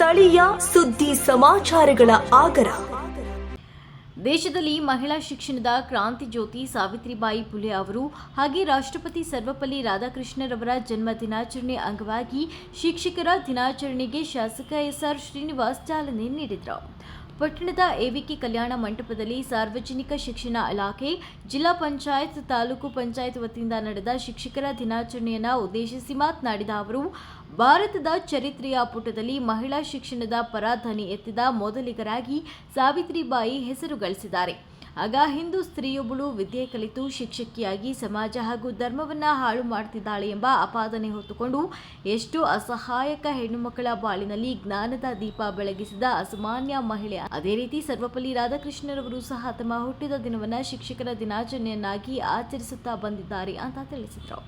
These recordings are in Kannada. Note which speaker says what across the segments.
Speaker 1: ಸ್ಥಳೀಯ ಸುದ್ದಿ ಸಮಾಚಾರಗಳ ಆಗರ.
Speaker 2: ದೇಶದಲ್ಲಿ ಮಹಿಳಾ ಶಿಕ್ಷಣದ ಕ್ರಾಂತಿ ಜ್ಯೋತಿ ಸಾವಿತ್ರಿಬಾಯಿ ಫುಲೆ ಅವರು ಹಾಗೆ ರಾಷ್ಟ್ರಪತಿ ಸರ್ವಪಲ್ಲಿ ರಾಧಾಕೃಷ್ಣರವರ ಜನ್ಮ ದಿನಾಚರಣೆ ಅಂಗವಾಗಿ ಶಿಕ್ಷಕರ ದಿನಾಚರಣೆಗೆ ಶಾಸಕ ಎಸ್ಆರ್ ಶ್ರೀನಿವಾಸ್ ಚಾಲನೆ ನೀಡಿದರು. ಪಟ್ಟಣದ ಎವಿಕೆ ಕಲ್ಯಾಣ ಮಂಟಪದಲ್ಲಿ ಸಾರ್ವಜನಿಕ ಶಿಕ್ಷಣ ಇಲಾಖೆ, ಜಿಲ್ಲಾ ಪಂಚಾಯತ್, ತಾಲೂಕು ಪಂಚಾಯತ್ ವತಿಯಿಂದ ನಡೆದ ಶಿಕ್ಷಕರ ದಿನಾಚರಣೆಯನ್ನು ಉದ್ದೇಶಿಸಿ ಮಾತನಾಡಿದ ಅವರು, ಭಾರತದ ಚರಿತ್ರೆಯ ಪುಟದಲ್ಲಿ ಮಹಿಳಾ ಶಿಕ್ಷಣದ ಪರ ಧ್ವನಿ ಎತ್ತಿದ ಮೊದಲಿಗರಾಗಿ ಸಾವಿತ್ರಿಬಾಯಿ ಹೆಸರು ಗಳಿಸಿದ್ದಾರೆ. ಆಗ ಹಿಂದೂ ಸ್ತ್ರೀಯೊಬ್ಬಳು ವಿದ್ಯೆ ಕಲಿತು ಶಿಕ್ಷಕಿಯಾಗಿ ಸಮಾಜ ಹಾಗೂ ಧರ್ಮವನ್ನ ಹಾಳು ಮಾಡುತ್ತಿದ್ದಾಳೆ ಎಂಬ ಆಪಾದನೆ ಹೊತ್ತುಕೊಂಡು ಎಷ್ಟು ಅಸಹಾಯಕ ಹೆಣ್ಣುಮಕ್ಕಳ ಬಾಳಿನಲ್ಲಿ ಜ್ಞಾನದ ದೀಪ ಬೆಳಗಿಸಿದ ಅಸಾಮಾನ್ಯ ಮಹಿಳೆ. ಅದೇ ರೀತಿ ಸರ್ವಪಲ್ಲಿ ರಾಧಾಕೃಷ್ಣರವರು ಸಹ ತಮ್ಮ ಹುಟ್ಟಿದ ದಿನವನ್ನ ಶಿಕ್ಷಕರ ದಿನಾಚರಣೆಯನ್ನಾಗಿ ಆಚರಿಸುತ್ತಾ ಬಂದಿದ್ದಾರೆ ಅಂತ ತಿಳಿಸಿದರು.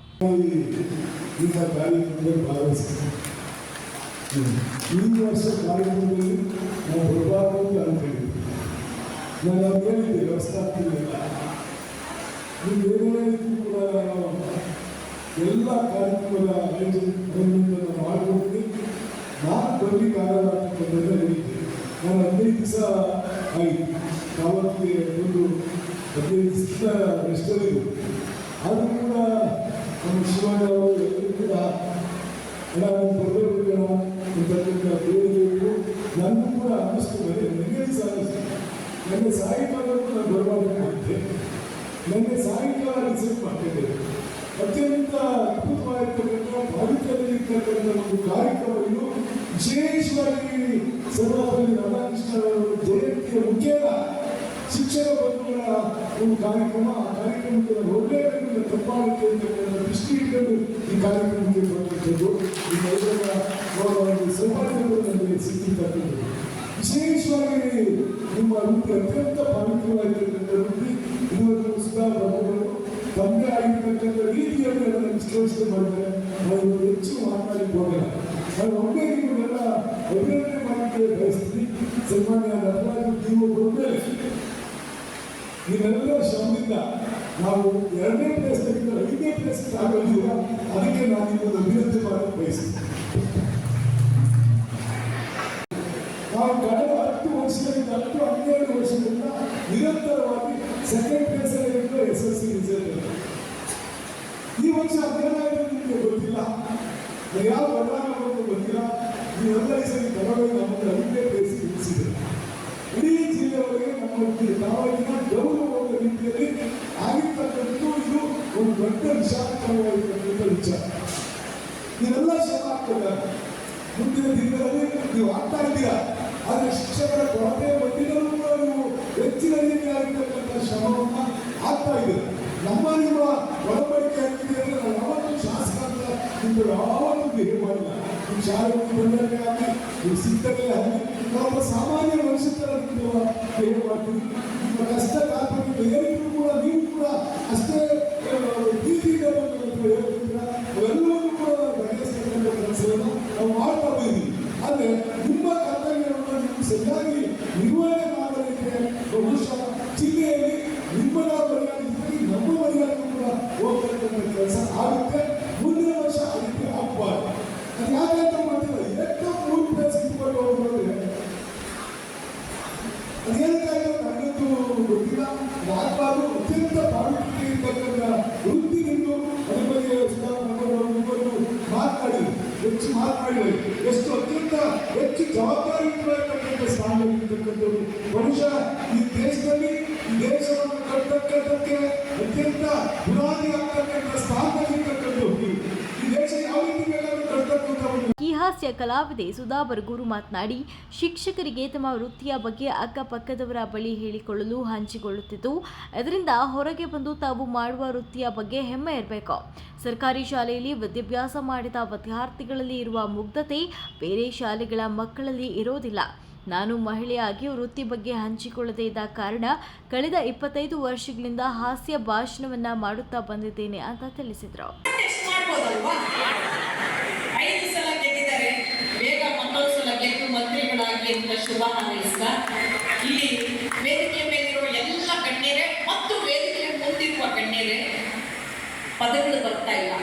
Speaker 3: ನಾನು ಹೇಳಿದ್ದೆ ವ್ಯವಸ್ಥಾಪನೆಲ್ಲ ಕೂಡ ಎಲ್ಲ ಕಾರ್ಯಕ್ರಮದ ಆಯೋಜನೆ ಮಾಡಿಕೊಂಡು ನಾನು ಬರಲಿ ಕಾರ್ಯಕ್ರಮದಿಂದ ಹೇಳಿದ್ದೆ. ನಾನು 15 ದಿವಸ ಆಯಿತು. ಯಾವತ್ತಿಗೆ ಒಂದು 15 ದಿವಸ ರೆಸ್ಟಲ್ಲಿದ್ದು ಆದರೂ ಕೂಡ ನಮ್ಮ ಶಿವಣ್ಣ ಅವರು ಎಲ್ಲರೂ ಕೂಡ ಬರಬೇಕು ಅಂತಕ್ಕಂಥ ಬೇರೆಯವರು ನನಗೂ ಕೂಡ ಅನ್ನಿಸ್ತು. ನನಗೆ ಸಾಧಿಸಿದೆ. ನನಗೆ ಸಾಯಂಕಾಲಕ್ಕೂ ನಾನು ಬರಬಾರ್ದು. ನನಗೆ ಸಾಯಂಕಾಲ ರಿಸರ್ವ್ ಮಾಡ್ತಿದ್ದೇನೆ. ಅತ್ಯಂತ ಅದ್ಭುತವಾಗಿರ್ತಕ್ಕಂಥ ಪಾವಿತ್ರ್ಯದಲ್ಲಿರ್ತಕ್ಕಂಥ ಒಂದು ಕಾರ್ಯಕ್ರಮವನ್ನು ವಿಶೇಷವಾಗಿ ಸರ್ವಪಲ್ಲಿ ರಾಧಾಕೃಷ್ಣರವರ ಜಯಂತಿಯ ಮುಖ್ಯದ ಶಿಕ್ಷಣ ಬಂಧುಗಳ ಒಂದು ಕಾರ್ಯಕ್ರಮ. ಆ ಕಾರ್ಯಕ್ರಮಕ್ಕೆ ಒಳ್ಳೆಯ ತಪ್ಪಾಗುತ್ತೆ ಅಂತಕ್ಕಂಥ ದೃಷ್ಟಿ ಇಟ್ಕೊಂಡು ಈ ಕಾರ್ಯಕ್ರಮಕ್ಕೆ ಬರುತ್ತಿದ್ದು ಸೌಭಾಗ್ಯಗಳು ನನಗೆ ಸಿಕ್ಕಿರ್ತಕ್ಕಂಥದ್ದು. ವಿಶೇಷವಾಗಿ ನಿಮ್ಮ ವೃತ್ತಿ ಅತ್ಯಂತ ಪವಿತ್ರವಾಗಿರ್ತಕ್ಕಂಥ ವೃತ್ತಿ. ಇವತ್ತು ಸುಧಾರಗಳು ತಂದೆ ಆಗಿರ್ತಕ್ಕಂಥ ರೀತಿಯಲ್ಲಿ ಅದನ್ನು ವಿಶ್ಲೇಷಣೆ ಮಾಡಿದರೆ ನಾವು ಹೆಚ್ಚು ಮಾತನಾಡಿ ಹೋಗಲ್ಲ. ನಾನು ಒಮ್ಮೆ ನಿಮ್ಮನ್ನೆಲ್ಲ ಅಭಿನಂದನೆ ಮಾಡಲಿಕ್ಕೆ ಬಯಸ್ತೀನಿ. ಸನ್ಮಾನ್ಯ ನಟರಾಜು ನೀವು ಬಂದಮೇಲೆ ನೀವೆಲ್ಲ ಶ್ರಮದಿಂದ ನಾವು 2ನೇ ಪ್ಲೇಸ್ನಿಂದ 5ನೇ ಪ್ಲೇಸ್ ಆಗೋದಿಲ್ಲ. ಅದಕ್ಕೆ ನಾನು ನಿಮ್ಮನ್ನು ಅಭಿನಂದನೆ ಮಾಡಲು ಬಯಸ್ತೀನಿ. ನಾವು ಕಳೆದ 10 ವರ್ಷಗಳಿಂದ 12 ವರ್ಷಗಳಿಂದ ನಿರಂತರವಾಗಿ ಸೆಕೆಂಡ್ ಪ್ಲೇಸಲ್ಲಿ SSC ರಿಸಲ್ಟ್. ಈ ವರ್ಷ ಅದೇನಾಯಿತು ನಿಮಗೆ ಗೊತ್ತಿಲ್ಲ, ಯಾವ ಬದಲಾವಣೆ ಗೊತ್ತಿಲ್ಲ. ನೀವೆಲ್ಲ ಈ ಸರಿ ತಗೊಳ್ಳಿ ನಮ್ಮನ್ನು 5ನೇ ಪ್ಲೇಸ್ ಇಳಿಸಿದ್ರು. ಇಡೀ ಜಿಲ್ಲೆಯವರೆಗೆ ನಮ್ಮ ತಾವಾಗಿನ ಗೌರವವಾದ ರೀತಿಯಲ್ಲಿ ಆಗಿರ್ತಕ್ಕಂಥದ್ದು ಇದು ಒಂದು ದೊಡ್ಡ ವಿಷಾದಕರವಾಗಿರ್ತಕ್ಕಂಥ ವಿಚಾರ. ನೀವೆಲ್ಲ ಶ್ರಮ ಆಗ್ತಿದ್ದಾರೆ. ಮುಂದಿನ ದಿನಗಳಲ್ಲಿ ನೀವು ಆಗ್ತಾ ಇದ್ದೀರಾ. ಆದರೆ ಶಿಕ್ಷಕರ ಕೊರತೆ ಬಂದಿದ್ದರೂ ಕೂಡ ನೀವು ಹೆಚ್ಚಿನ ರೀತಿಯಾಗಿರ್ತಕ್ಕಂಥ ಶ್ರಮವನ್ನು ಆಗ್ತಾ ಇದ್ದೀರಿ. ನಿಮ್ಮ ಒಳಪಡಿಕೆ ಆಗ್ತಿದೆ ಅಂದರೆ ನಾವು ಯಾವತ್ತೂ ಶಾಸಕ ಅಂತ ನಿಮ್ಮನ್ನು ಯಾವತ್ತೂ ಬಿಹೇವ್ ಮಾಡಿಲ್ಲ. ನಿಮ್ಮ ಶಾಲೆಗೆ ಬಂದರೆ ಆಗಲಿ, ನೀವು ಸಿದ್ಧತೆ ಆಗಲಿ, ನಾವು ಸಾಮಾನ್ಯ ಮನುಷ್ಯರ ಬಿಹೇವ್ ಮಾಡ್ತೀವಿ. ನಿಮ್ಮ ಕಷ್ಟ ಕಾಲ್ಪನಿಕ ಏನಿದ್ರು ಕೂಡ ನೀವು ಕೂಡ ಅಷ್ಟೇ ಪ್ರೀತಿಯಿಂದ ಹೇಳ್ತಿದ್ದೀರ. ಅವೆಲ್ಲವನ್ನೂ ಕೂಡ ಬಗೆಹರಿಸ್ತಕ್ಕಂಥ ಕೆಲಸವನ್ನು ನಾವು ಮಾಡ್ತಾ ಇದ್ದೀವಿ. ಆದರೆ ನಿಮ್ಮ ಕರ್ತವ್ಯವನ್ನು ನೀವು ಸರಿಯಾಗಿ ನಿರ್ವಹಣೆ ಮಾಡಲಿಕ್ಕೆ ಬಹುಶಃ ಜಿಲ್ಲೆಯಲ್ಲಿ ನಿಮ್ಮನ್ನ ಮರ್ಯಾದೆ ನಮ್ಮ ಮರ್ಯಾದೆ ಕೂಡ ಹೋಗ್ತಕ್ಕಂಥ ಕೆಲಸ ಆಗುತ್ತೆ. ಮುಂದಿನ ವರ್ಷ ಅದಕ್ಕೆ ಆಗಬಾರ್ದು. ಅದು ಯಾಕೆ ಅಂತ ಮಾಡ್ತಿಲ್ಲ. 3 ಪ್ಲೇಸ್ ಇಟ್ಕೊಂಡು ಹೋಗೋದ್ರೆ ಅದೇನಕ್ಕಾಗಿ ನನಗಂತೂ ಗೊತ್ತಿಲ್ಲ. ಆಗಬಾರ್ದು. ಅತ್ಯಂತ ಪಾವಿತ್ರ್ಯ ಇರ್ತಕ್ಕಂಥ ವೃತ್ತಿ ನಿಂದು ಅದ್ರ ಬಗ್ಗೆ ಮಾತನಾಡಿ ಹೆಚ್ಚು ಮಾತನಾಡಿ ಎಷ್ಟು ಅತ್ಯಂತ ಹೆಚ್ಚು ಜವಾಬ್ದಾರಿಯುತವಾಗಿರ್ತಕ್ಕಂಥ ಸ್ಥಾನದಲ್ಲಿರ್ತಕ್ಕಂಥದ್ದು. ಬಹುಶಃ ಈ ದೇಶದಲ್ಲಿ ಈ ದೇಶವನ್ನು ಕಟ್ಟತಕ್ಕಂಥಕ್ಕೆ ಅತ್ಯಂತ ಬುನಾದಿ ಆಗ್ತಕ್ಕಂಥ ಸ್ಥಾನದಲ್ಲಿರ್ತಕ್ಕಂಥದ್ದು. ಈ ದೇಶ ಯಾವ ರೀತಿ ಬೇಕಾದ್ರೂ ಕಟ್ಟತಕ್ಕಂಥ
Speaker 2: ಈ ಹಾಸ್ಯ ಕಲಾವಿದೆ ಸುಧಾ ಬರಗೂರು ಮಾತನಾಡಿ, ಶಿಕ್ಷಕರಿಗೆ ತಮ್ಮ ವೃತ್ತಿಯ ಬಗ್ಗೆ ಅಕ್ಕಪಕ್ಕದವರ ಬಳಿ ಹೇಳಿಕೊಳ್ಳಲು ಹಂಚಿಕೊಳ್ಳುತ್ತಿದ್ದು, ಇದರಿಂದ ಹೊರಗೆ ಬಂದು ತಾವು ಮಾಡುವ ವೃತ್ತಿಯ ಬಗ್ಗೆ ಹೆಮ್ಮೆ ಇರಬೇಕು. ಸರ್ಕಾರಿ ಶಾಲೆಯಲ್ಲಿ ವಿದ್ಯಾಭ್ಯಾಸ ಮಾಡಿದ ವಿದ್ಯಾರ್ಥಿಗಳಲ್ಲಿ ಇರುವ ಮುಗ್ಧತೆ ಬೇರೆ ಶಾಲೆಗಳ ಮಕ್ಕಳಲ್ಲಿ ಇರೋದಿಲ್ಲ. ನಾನು ಮಹಿಳೆಯಾಗಿ ವೃತ್ತಿ ಬಗ್ಗೆ ಹಂಚಿಕೊಳ್ಳದೇ ಇದ್ದ ಕಾರಣ ಕಳೆದ 25 ವರ್ಷಗಳಿಂದ ಹಾಸ್ಯ ಭಾಷಣವನ್ನ ಮಾಡುತ್ತಾ ಬಂದಿದ್ದೇನೆ ಅಂತ ತಿಳಿಸಿದರು.
Speaker 4: ಮಂತ್ರಿಗಳಾಗಿ ಅಂತ ಶುಭ ಹಾರೈಸ್ತಾ ಇಲ್ಲಿ ವೇದಿಕೆ ಮೇಲಿರುವ ಎಲ್ಲ ಗಣ್ಯರೇ ಮತ್ತು ವೇದಿಕೆ ಮುಂದಿರುವ ಗಣ್ಯರೇ ಪದಗಳು ಬರ್ತಾ ಇಲ್ಲ.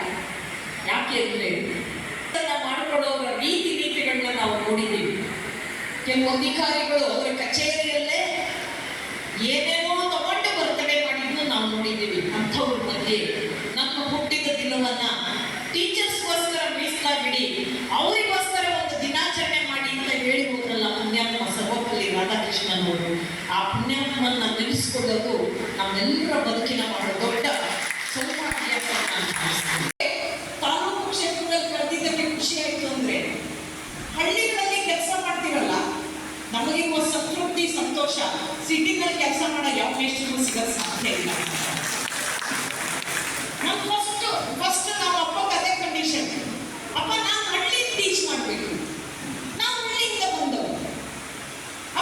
Speaker 4: ಯಾಕೆ ಅಂದರೆ ಮಾಡಿಕೊಳ್ಳುವ ರೀತಿಗಳನ್ನ ನಾವು ನೋಡಿದ್ದೀವಿ. ಕೆಲವು ಅಧಿಕಾರಿಗಳು ಅವರ ಕಚೇರಿಯಲ್ಲೇ ಏನೇನೋ ತಗೊಂಡು ಬರ್ತಡೇ ಮಾಡಿದ್ದು ನಾವು ನೋಡಿದ್ದೀವಿ. ಅಂಥವ್ರ ಮಧ್ಯೆ ನಮ್ಮ ಹುಟ್ಟಿದ ದಿನವನ್ನ ಟೀಚರ್ಸ್ಗೋಸ್ಕರ ಮೀಸಲಾಗಿಡಿ, ಅವರಿಗೋಸ್ಕರ ಒಂದು ದಿನಾಚರಣೆ ಮಾಡಿ ಅಂತ ಹೇಳಿ ಹೋದ್ರಲ್ಲ ಪುಣ್ಯಾತ್ಮ ಸರ್ವಪಲ್ಲಿ ರಾಧಾಕೃಷ್ಣನ್ ಅವರು. ಆ ಪುಣ್ಯಾತ್ಮನ್ನ ನೆನೆಸ್ಕೊಳ್ಳೋದು ನಮ್ಮೆಲ್ಲರ ಬದುಕಿನ ಬಹಳ ದೊಡ್ಡ ಸೌಭಾಗ್ಯ ಅಂತ ನಾನು ಭಾವಿಸ್ತೀನಿ. ತಾಲೂಕು ಕ್ಷೇತ್ರದಲ್ಲಿ ಕಳೆದಿದ್ದಕ್ಕೆ ಖುಷಿ ಆಯ್ತು ಅಂದ್ರೆ, ಹಳ್ಳಿಗಳಲ್ಲಿ ಕೆಲಸ ಮಾಡ್ತಿರಲ್ಲ ನಮಗಿರುವ ಸಂತೃಪ್ತಿ ಸಂತೋಷ ಸಿಟಿನಲ್ಲಿ ಕೆಲಸ ಮಾಡೋ ಯಾವ ಮೇಷ್ಟ್ರಿಗೂ ಸಿಗೋದು ಸಾಧ್ಯ ಇಲ್ಲ. ನಮ್ಮ ಫಸ್ಟ್ ನಮ್ಮ ಅಪ್ಪಗೆ ಅದೇ ಕಂಡೀಷನ್, ಅಪ್ಪ ನಾನು ಹಳ್ಳಿ ಟೀಚ್ ಮಾಡಬೇಕು, ನಾವು ಹಳ್ಳಿಯಿಂದ ಬಂದವು.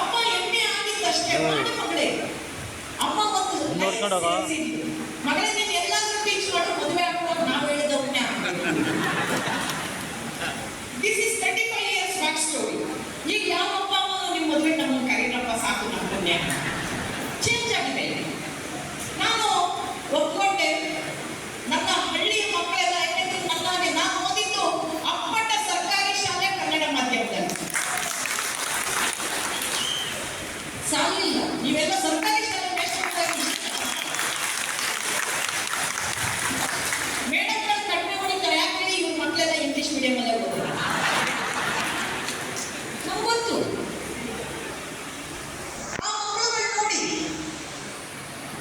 Speaker 4: ಅಪ್ಪ ಎಮ್ಮೆ ಆಗಿದ್ದಷ್ಟೇ ಮಾಡಿ ಮಗಳೇ, ಅಮ್ಮ ಒಂದು ಮಗಳೇ ನೀನು ಎಲ್ಲಾದ್ರೂ ಟೀಚ್ ಮಾಡೋ, ಮದುವೆ ಆಗುವಾಗ ನಾವು ಹೇಳಿದವನ್ನೇ ಆಗಬೇಕು. This is 35 years back story. ಈಗ ಯಾವ ಅಪ್ಪ ಅಮ್ಮ ನಿಮ್ಮ ಮದುವೆ ನಮ್ಮನ್ನು ಕರೀರಪ್ಪ ಸಾಕು, ನಮ್ಮ ಪುಣ್ಯ ಚೇಂಜ್ ಆಗಿದೆ. ನಾನು ಒಪ್ಕೊಂಡೆ. ನನ್ನ ಹಳ್ಳಿಯ ಮಕ್ಕಳೆಲ್ಲ ಯಾಕೆಂದ್ರೆ ನನ್ನಾಗೆ ನಾನು ಓದಿದ್ದು ಅಪ್ಪಟ ಸರ್ಕಾರಿ ಶಾಲೆ ಕನ್ನಡ ಮಾಧ್ಯಮದಲ್ಲಿ. ಸಾಲಿಲ್ಲ, ನೀವೆಲ್ಲ ಸರ್ಕಾರಿ ಶಾಲೆ ಮೇಡಮ್ಗಳು ಕಡಿಮೆ ಹೊಡಿತಾರೆ. ಯಾಕೆ ಇವ್ರ ಮಕ್ಕಳೆಲ್ಲ ಇಂಗ್ಲಿಷ್ ಮೀಡಿಯಂ ಅಲ್ಲೇ ಓದಿದ್ರು. ನಮ್ಗೆ ಗೊತ್ತು. ಆ ಮಕ್ಕಳುಗಳು ನೋಡಿ,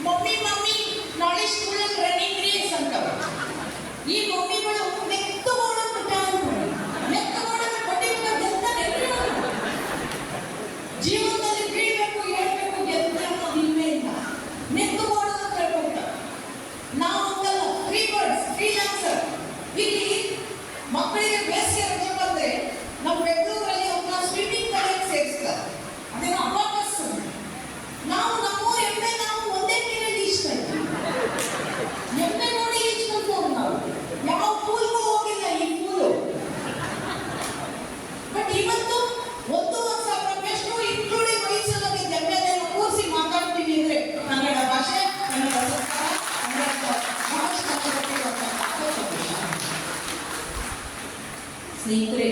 Speaker 4: ಮಮ್ಮಿ ಮಮ್ಮಿ ನಾಳೆ ಸ್ಕೂಲಲ್ಲಿ ರನ್ನಿಂಗ್ ರೇಸ್ ಅಂತವ. ಈ ಮಮ್ಮಿಗಳು ಮೆತ್ತಗೋಡ ಜೀವನದಲ್ಲಿ ಬೀಳ್ಬೇಕು, ಹೇಳ್ಬೇಕು, ಗೆದ್ದು ಅನ್ನೋದಿಲ್ವೇ ಇಲ್ಲ. ಮೆತ್ತಗೋಡೋದು ಕಳ್ಕೊಂಡ ನಾವಂತಲ್ಲ, ಫ್ರೀ ಬರ್ಡ್ಸ್, ಫ್ರೀಲಾನ್ಸರ್. ಇಲ್ಲಿ ಮಕ್ಕಳಿಗೆ ಬೇಸಿಗೆ ರಜೆ ಬಂದ್ರೆ ನಮ್ಮ ಬೆಂಗಳೂರಲ್ಲಿ ಅವ್ರನ್ನ ಸ್ವಿಮ್ಮಿಂಗ್ ಕಡೆಗೆ ಸೇರಿಸ್ತಾರೆ. ಅದೇನೋ ಅಬಾಕಸ್. ನಾವು ನಮ್ಮೂರ ಎಮ್ಮೆ ನಾವು ಒಂದೇ ನೀರಲ್ಲಿ ಈಜ್ಕೊಳ್ತೀವಿ. ಎಮ್ಮೆ ನೋಡಿ ಈಜ್ಕೊಳ್ತವ್ರು ನಾವು. ಯಾವ ಪೂಲ್ಗೂ ಹೋಗಿಲ್ಲ ಈ ಪೂಲು. ಬಟ್ ಇವತ್ತು 1,000 ಎಷ್ಟು ಇನ್ಕ್ಲೂಡಿಂಗ್ ವಯಸ್ಸಲ್ಲಿ ಎಮ್ಮೆಯನ್ನು ಕೂರಿಸಿ ಮಾತಾಡ್ತೀವಿ ಅಂದ್ರೆ ಕನ್ನಡ ಭಾಷೆ, ಕನ್ನಡ ಸಂಸ್ಕಾರ, ಕನ್ನಡ ಸ್ನೇಹಿತರೆ,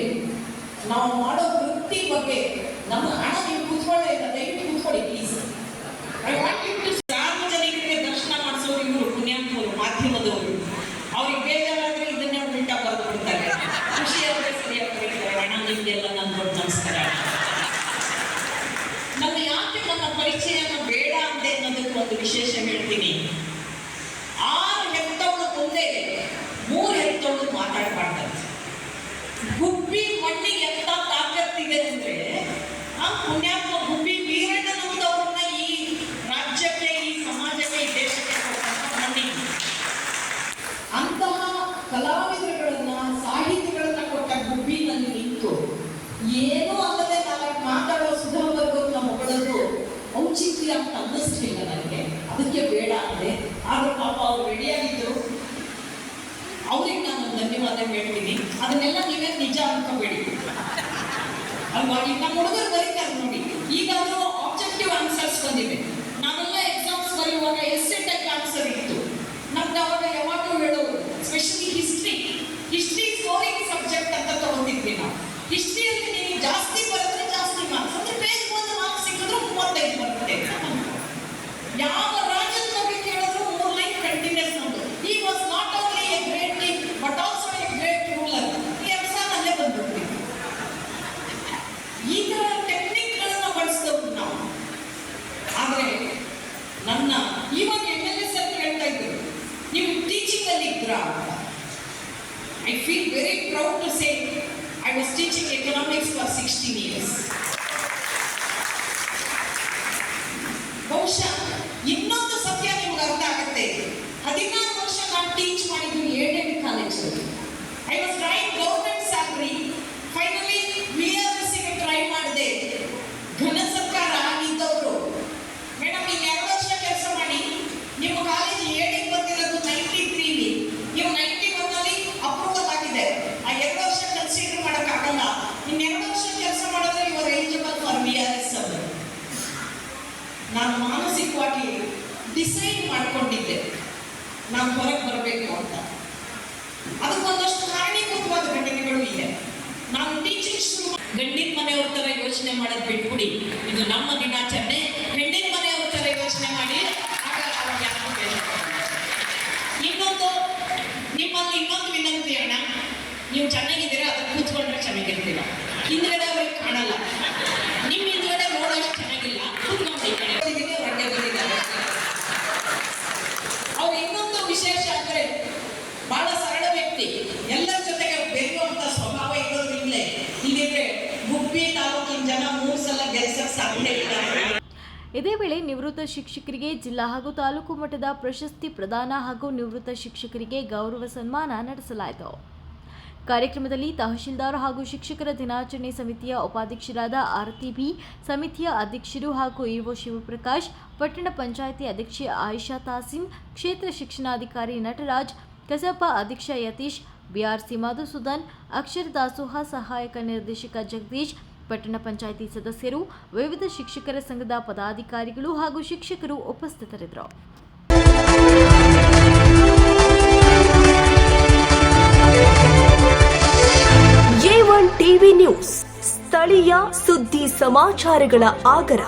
Speaker 4: ನಾವು ಮಾಡೋ ವೃತ್ತಿ ಬಗ್ಗೆ ನಮ್ಮ ಹಣ ನೀವು ಕೂತ್ಕೊಳ್ಳೇ ಇಲ್ಲ, ದಯವಿಟ್ಟು ಕೂತ್ಕೊಳ್ಳಿ please. I want you to. ಸಾರ್ವಜನಿಕರಿಗೆ ದರ್ಶನ ಮಾಡಿಸೋರು ಇವರು ಪುಣ್ಯಾತ್ಮರು, ಮಾಧ್ಯಮದವರು. ಅವ್ರಿಗೆ ಬೇಜಾರಾದ್ರೆ ಇದನ್ನೇ ಉಲ್ಟಾ ಬರೆದು ಬಿಡ್ತಾರೆ. ಖುಷಿಯಾದ್ರೆ ಸರಿಯಾಗಿ ಬರೀತಾರೆ, ಹಣ ನಿಮ್ದೆಲ್ಲ ನನ್ನ ದೊಡ್ಡ ನಮಸ್ಕಾರ. ನನ್ನ ಯಾಕೆ ನನ್ನ ಪರಿಚಯನ ಬೇಡ ಅಂದೆ ಅನ್ನೋದಕ್ಕೆ ಒಂದು ವಿಶೇಷ ಹೇಳ್ತೀನಿ. 6 ಹೆತ್ತವಳು ಮುಂದೆ 3 ಹೆತ್ತವಳು ಮಾತಾಡಬಾರ್ದು. ಗುಬ್ಬಿ ಮಣ್ಣಿಗೆ ಎಂತ ತಾಕತ್ತಿದೆ ಅಂದ್ರೆ, ಆ ಪುಣ್ಯಾತ್ಮ ಗುಬ್ಬಿ ವೀರಣ್ಣನವ್ರನ್ನ ಈ ರಾಜ್ಯಕ್ಕೆ, ಈ ಸಮಾಜಕ್ಕೆ, ಈ ದೇಶಕ್ಕೆ ಕೊಟ್ಟಂತ ಮಣ್ಣಿಗೆ ಅಂತಹ ಕಲಾವಿದರುಗಳನ್ನ, ಸಾಹಿತಿಗಳನ್ನ ಕೊಟ್ಟ ಗುಬ್ಬಿನಲ್ಲಿ ನಿಂತು ಏನೂ ಅಲ್ಲದೆ ನಾಲ್ಕು ಮಾತಾಡೋ ಸುಧಾವರ್ಗವ್ರನ್ನ ಹೊಗಳೋದು ಔಚಿತ್ಯ ಅಂತ ಅನ್ನಿಸ್ಲಿಲ್ಲ ನನಗೆ. ಅದಕ್ಕೆ ಬೇಡ ಅಂದೆ. ಆದ್ರೆ ಪಾಪ ಅವ್ರು ರೆಡಿಯಾಗಿದ್ರು. ಅವ್ರಿಗೆ ನಾನು ಧನ್ಯವಾದ ಹೇಳ್ತೀನಿ. ಅದನ್ನೆಲ್ಲ ನೀವೇ ನಿಜ ಅನ್ಕೋಬೇಡಿ ಅಲ್ವಾ. ಈಗ ನಮ್ಮ ಹುಡುಗರು ಬರೀತಾರೆ ನೋಡಿ, ಈಗಾದ್ರೂ ಆಬ್ಜೆಕ್ಟಿವ್ ಆನ್ಸರ್ಸ್ ಬಂದಿವೆ. ನಾವೆಲ್ಲ ಎಕ್ಸಾಮ್ಸ್ ಬರೆಯುವಾಗ ಎಸ್ಸೆ ಟೈಪ್ ಆನ್ಸರ್ ಇತ್ತು. ನಮ್ಗೆ ಅವಾಗ ಯಾವಾಗಲೂ ಹೇಳೋರು, ಸ್ಪೆಷಲಿ ಹಿಸ್ಟ್ರಿ ಸ್ಕೋರಿಂಗ್ ಸಬ್ಜೆಕ್ಟ್ ಅಂತ ತಗೊಂಡಿದ್ವಿ ನಾವು. ಹಿಸ್ಟ್ರಿಯಲ್ಲಿ ನೀವು ಜಾಸ್ತಿ ಬರೆದ್ರೆ ಜಾಸ್ತಿ ಮಾರ್ಕ್ಸ್, ಅಂದ್ರೆ ಪೇಜ್ 1 ಮಾರ್ಕ್ಸ್ ಸಿಕ್ಕಿದ್ರು 35 ಬರುತ್ತೆ. ಯಾವ ರಾಜನ ಬಗ್ಗೆ ಕೇಳಿದ್ರು 3 ಲೈನ್ ಕಂಟಿನ್ಯೂಸ್ ನಮ್ದು. ಈ was not only A great king but also A great ruler. ಈ ಎಕ್ಸಾಮ್ ಅಲ್ಲೇ ಬಂದ್ಬಿಡ್ತೀವಿ. ಈ ತರ ಟೆಕ್ನಿಕ್ಗಳನ್ನ ಬಳಸಿದವ್ರು ನಾವು. ಆದ್ರೆ ನನ್ನ ಇವಾಗ MLS ಅಂತ ಹೇಳ್ತಾ ಇದ್ರು, ನೀವು ಟೀಚಿಂಗ್ ಅಲ್ಲಿ ಇದ್ರಾ? I feel very proud to say I was teaching economics for 16 years. ಬಹುಶಃ ಇನ್ನೊಂದು ಸತ್ಯ ನಿಮ್ಗೆ ಅರ್ಥ ಆಗುತ್ತೆ. 16 ವರ್ಷ ನಾನು ಟೀಚ್ ಮಾಡಿದ್ದು ಏಡೆಡ್ ಕಾಲೇಜಲ್ಲಿ. I was trying government salary. Finally VRSಗೆ ಟ್ರೈ ಮಾಡಿದೆ. ಘನ ಸರ್ಕಾರ ಆಗಿದ್ದವರು, ಮೇಡಮ್ ನೀವು 2 ವರ್ಷ ಕೆಲಸ ಮಾಡಿ, ನಿಮ್ಮ ಕಾಲೇಜ್ ಏಡೆಡ್ ಬಂದಿರೋದು 93ಲಿ, ನೀವು 91ಲ್ಲಿ ಅಪ್ರೂವಲ್ ಆಗಿದೆ. ಆ 2 ವರ್ಷ ಕನ್ಸಿಡರ್ ಮಾಡೋಕ್ಕಾಗಲ್ಲ. ಇನ್ನು 2 ವರ್ಷ ಕೆಲಸ ಮಾಡಿದ್ರೆ you are eligible for VRS ಅವರು. ನಾನು ಮಾನಸಿಕವಾಗಿ ಡಿಸೈಡ್ ಮಾಡ್ಕೊಂಡಿದ್ದೆ ನಾನು ಹೊರಗೆ ಬರಬೇಕು ಅಂತ. ಅದಕ್ಕೊಂದಷ್ಟು ಕಾರಣೀಭೂತವಾದ ಘಟನೆಗಳು ಇದೆ. ನಾನು ಟೀಚಿಂಗ್ ಶುರು ಗಂಡಿನ ಮನೆಯವ್ರ ಥರ ಯೋಚನೆ ಮಾಡೋದು ಬಿಟ್ಟು ಬಿಡಿ, ಇದು ನಮ್ಮ ದಿನಾಚರಣೆ, ಹೆಣ್ಣಿನ ಮನೆಯವ್ರ ಥರ ಯೋಚನೆ ಮಾಡಿ. ಆಗ ಅವ್ರಿಗೆ ಯಾರಿಗೂ ಬೇಜಾರಾಗಲ್ಲ. ಇನ್ನೊಂದು ನಿಮ್ಮಲ್ಲಿ ಇನ್ನೊಂದು ವಿನಂತಿ ಅಣ್ಣ, ನೀವು ಚೆನ್ನಾಗಿದ್ದೀರಾ, ಅದಕ್ಕೆ ಕೂತ್ಕೊಂಡ್ರೆ ಚೆನ್ನಾಗಿರ್ತೀರ, ಹಿಂದ್ಗಡೆ ಅವ್ರಿಗೆ ಕಾಣಲ್ಲ. ನಿಮ್ಮ ಹಿಂದ್ಗಡೆ ನೋಡೋಷ್ಟು ಚೆನ್ನಾಗಿಲ್ಲ, ಕೂತ್ಕೊಂಡು ಹೊರಗೆ ಬಂದಿದ್ದಾರೆ. ಅವ್ರು ಇನ್ನೊಂದು ವಿಶೇಷ ಅಂದ್ರೆ ಬಹಳ ಸರಳ ವ್ಯಕ್ತಿ, ಎಲ್ಲರ ಜೊತೆಗೆ ಬೆರೆಯುವಂತ ಸ್ವಭಾವ ಇರೋದ್ರಿಂದಲೇ ಇಲ್ಲಿದ್ರೆ ಗುಬ್ಬಿ ತಾಲೂಕಿನ ಜನ 3 ಸಲ ಗೆಲ್ಸಕ್ ಸಾಧ್ಯ ಇಲ್ಲ.
Speaker 2: ಇದೇ ವೇಳೆ ನಿವೃತ್ತ ಶಿಕ್ಷಕರಿಗೆ ಜಿಲ್ಲಾ ಹಾಗೂ ತಾಲೂಕು ಮಟ್ಟದ ಪ್ರಶಸ್ತಿ ಪ್ರದಾನ ಹಾಗೂ ನಿವೃತ್ತ ಶಿಕ್ಷಕರಿಗೆ ಗೌರವ ಸನ್ಮಾನ ನಡೆಸಲಾಯಿತು. ಕಾರ್ಯಕ್ರಮದಲ್ಲಿ ತಹಶೀಲ್ದಾರ್ ಹಾಗೂ ಶಿಕ್ಷಕರ ದಿನಾಚರಣೆ ಸಮಿತಿಯ ಉಪಾಧ್ಯಕ್ಷರಾದ ಆರತಿ ಬಿ, ಸಮಿತಿಯ ಅಧ್ಯಕ್ಷರು ಹಾಗೂ ಇಒ ಶಿವಪ್ರಕಾಶ್, ಪಟ್ಟಣ ಪಂಚಾಯಿತಿ ಅಧ್ಯಕ್ಷೆ ಆಯಿಷಾ ತಾಸಿಂ, ಕ್ಷೇತ್ರ ಶಿಕ್ಷಣಾಧಿಕಾರಿ ನಟರಾಜ್, ಕಸಪ ಅಧ್ಯಕ್ಷ ಯತೀಶ್, ಬಿಆರ್ಸಿ ಮಧುಸೂದನ್, ಅಕ್ಷರ ದಾಸೋಹ ಸಹಾಯಕ ನಿರ್ದೇಶಕ ಜಗದೀಶ್, ಪಟ್ಟಣ ಪಂಚಾಯಿತಿ ಸದಸ್ಯರು, ವಿವಿಧ ಶಿಕ್ಷಕರ ಸಂಘದ ಪದಾಧಿಕಾರಿಗಳು ಹಾಗೂ ಶಿಕ್ಷಕರು ಉಪಸ್ಥಿತರಿದ್ದರು.
Speaker 1: A1 ಟಿವಿ ನ್ಯೂಸ್, ಸ್ಥಳೀಯ ಸುದ್ದಿ ಸಮಾಚಾರಗಳ ಆಗರ.